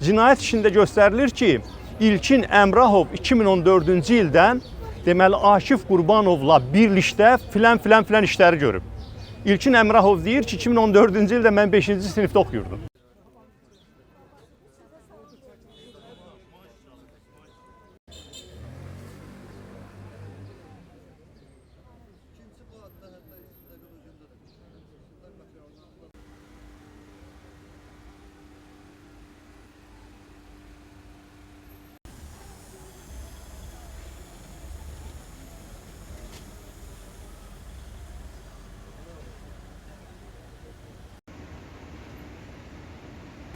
Cinayət işində göstərilir ki, İlkin Əmrahov 2014-cü ildən deməli Akif Qurbanovla birlikdə filan işləri görüb. İlkin Əmrahov deyir ki, 2014-cü ildə mən 5-ci sinifdə oxuyurdum.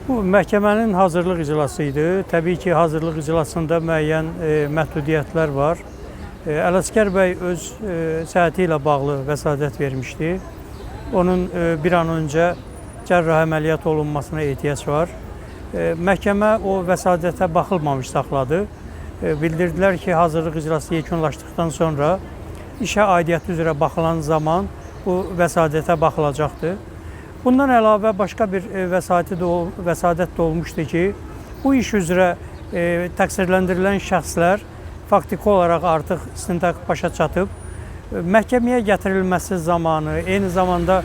Bu məhkəmənin hazırlıq iclası idi. Təbii ki, hazırlıq iclasında müəyyən məhdudiyyətlər var. Ələsgər bəy öz səhhəti ilə bağlı vəsadət vermişdi. Onun bir an öncə cərrahi əməliyyat olunmasına ehtiyac var. Məhkəmə o vəsadətə baxılmamış saxladı. Bildirdilər ki, hazırlıq iclası yekunlaşdıqdan sonra işə aidiyyəti üzrə baxılan zaman bu vəsadətə baxılacaqdır. Bundan əlavə başqa bir vəsadət də olmuşdu ki, bu iş üzrə təqsirləndirilən şəxslər faktiki olaraq artıq istintaq başa çatıb. Məhkəməyə gətirilməsi zamanı, eyni zamanda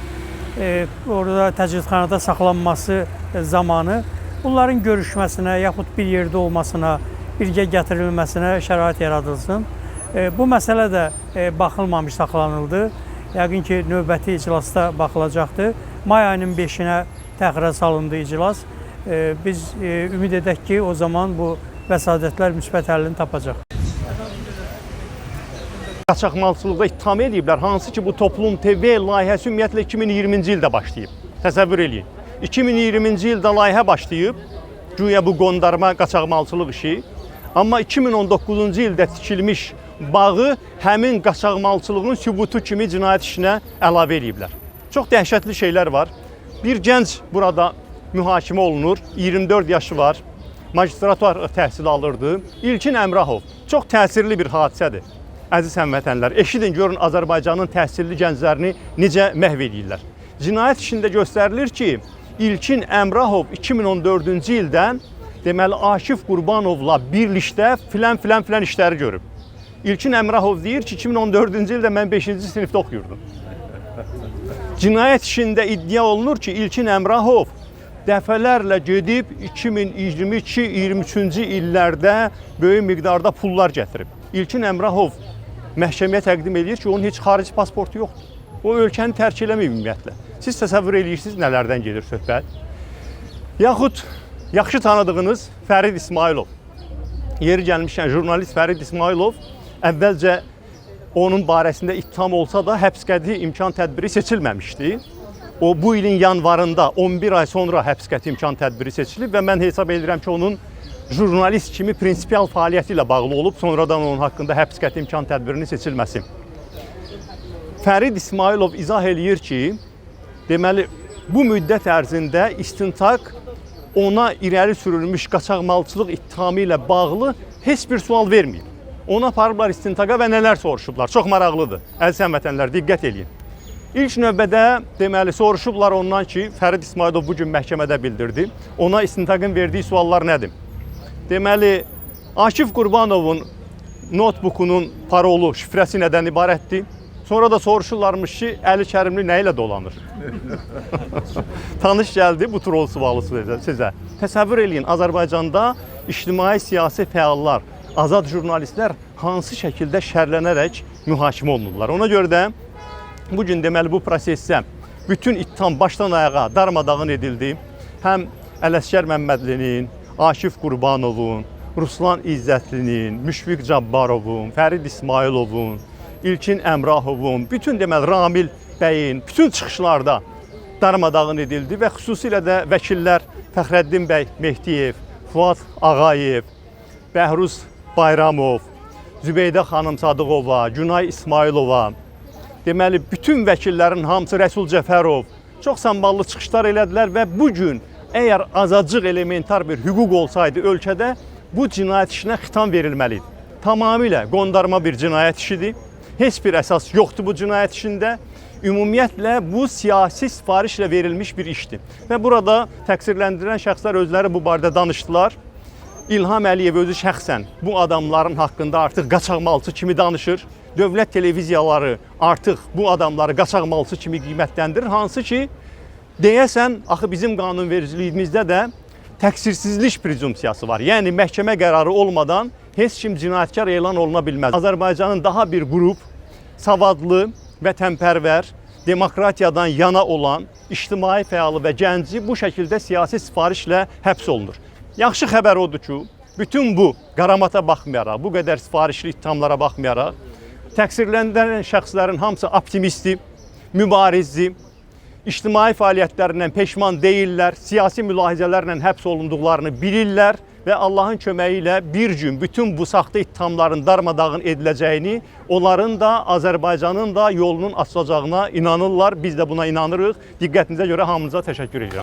orada təcridxanada saxlanması zamanı bunların görüşməsinə yaxud bir yerdə olmasına, birgə gətirilməsinə şərait yaradılsın. Bu məsələ də baxılmamış saxlanıldı. Yəqin ki, növbəti iclasda baxılacaqdır. May ayının 5-nə təxirə salındı iclas. Biz ümid edək ki, o zaman bu vəsadətlər müsbət həllini tapacaq. Qaçaqmalçılıqda ittiham ediblər, hansı ki, bu Toplum TV layihəsi ümumiyyətlə 2020-ci ildə başlayıb. Təsəvvür eləyin. 2020-ci ildə layihə başlayıb, güya bu qondarma qaçaqmalçılıq işi. Amma 2019-cu ildə tikilmiş bağı həmin qaçaqmalçılığın sübutu kimi cinayət işinə əlavə ediblər. Çox dəhşətli şeylər var. Bir gənc burada mühakimə olunur, 24 yaşı var, magistratur təhsil alırdı. İlkin Əmrahov. Çox təsirli bir hadisədir. Əziz həmvətənlər, eşidin, görün Azərbaycanın təhsilli gənclərini necə məhv edirlər. Cinayət işində göstərilir ki, İlkin Əmrahov 2014-cü ildən deməli Akif Qurbanovla birlikdə filan işləri görüb. İlkin Əmrahov deyir ki, 2014-cü ildə mən 5-ci sinifdə oxuyurdum. Cinayət işində iddia olunur ki, İlkin Əmrahov dəfələrlə gedib 2022-23-cü illərdə böyük miqdarda pullar gətirib. İlkin Əmrahov məhkəməyə təqdim edir ki, onun heç xarici pasportu yoxdur. O ölkəni tərk eləməyib ümumiyyətlə. Siz təsəvvür edirsiniz nələrdən gedir söhbət. Yaxud yaxşı tanıdığınız Fərid İsmailov. Yeri gəlmişkən jurnalist Fərid İsmailov əvvəlcə onun barəsində ittiham olsa da həbs qəti imkan tədbiri seçilməmişdi. O bu ilin yanvarında 11 ay sonra həbs qəti imkan tədbiri seçilib və mən hesab edirəm ki, onun jurnalist kimi prinsipial fəaliyyəti ilə bağlı olub, sonradan onun haqqında həbs qəti imkan tədbirinin seçilməsi. Fərid İsmailov izah eləyir ki, deməli bu müddət ərzində istintaq ona irəli sürülmüş qaçaqmalçılıq ittihamı ilə bağlı heç bir sual verməyib. Ona aparıblar istintaqa və nələr soruşublar. Çox maraqlıdır. Əziz həmvətənlər, diqqət eləyin. İlk növbədə deməli soruşublar ondan ki, Fərid İsmailov bugün məhkəmədə bildirdi. Ona istintaqın verdiyi suallar nədir? Deməli, Akif Qurbanovun notebookunun parolu, şifrəsi nədən ibarətdir? Sonra da soruşurlarmış ki, Əli Kərimli nə ilə dolanır? Tanış gəldi bu rol sualı sizə. Təsəvvür eləyin, Azərbaycanda ictimai siyasi fəallar, azad jurnalistlər hansı şəkildə şərlənərək mühakimə olunurlar. Ona görə də bugün deməli bu prosesdə bütün ittiham başdan ayağa darmadağın edildi. Həm Ələsgər Məmmədlinin, Akif Qurbanovun, Ruslan İzzətlinin, Müşfiq Cabbarovun, Fərid İsmailovun, İlkin Əmrahovun, bütün deməli Ramil bəyin bütün çıxışlarda darmadağın edildi və xüsusilə də vəkillər Fəxrəddin bəy Mehdiyev, Fuad Ağayev, Bəhruz Bayramov, Zübeydə xanım Sadıqova, Günay İsmailova, deməli bütün vəkillərin hamısı Rəsul Cəfərov çox samballı çıxışlar elədilər və bugün əgər azacıq elementar bir hüquq olsaydı ölkədə bu cinayət işinə xitam verilməlidir. Tamamilə qondarma bir cinayət işidir. Heç bir əsas yoxdur bu cinayət işində. ümumiyyətlə bu siyasi sifarişlə verilmiş bir işdir. Və burada təqsirləndirilən şəxslər özləri bu barədə danışdılar. İlham Əliyev özü şəxsən bu adamların haqqında artıq qaçaqmalçı kimi danışır. Dövlət televiziyaları artıq bu adamları qaçaqmalçı kimi qiymətləndirir. Hansı ki, deyəsən, axı bizim qanunvericiliyimizdə də təqsirsizlik prezumpsiyası var. Yəni, məhkəmə qərarı olmadan heç kim cinayətkar elan oluna bilməz. Azərbaycanın daha bir qrup savadlı, vətənpərvər, demokratiyadan yana olan ictimai fəalı və gənci bu şəkildə siyasi sifarişlə həbs olunur. Yaxşı xəbər odur ki, bütün bu qaramata baxmayaraq, bu qədər sifarişli ittihamlara baxmayaraq, təqsirləndirilən şəxslərin hamısı optimistdir, mübarizdir, ictimai fəaliyyətlərindən peşman deyirlər, siyasi mülahizələrlə həbs olunduqlarını bilirlər və Allahın köməyi ilə bir gün bütün bu saxta ittihamların darmadağın ediləcəyini, onların da Azərbaycanın da yolunun açılacağına inanırlar. Biz də buna inanırıq. Diqqətinizə görə hamınıza təşəkkür edirəm.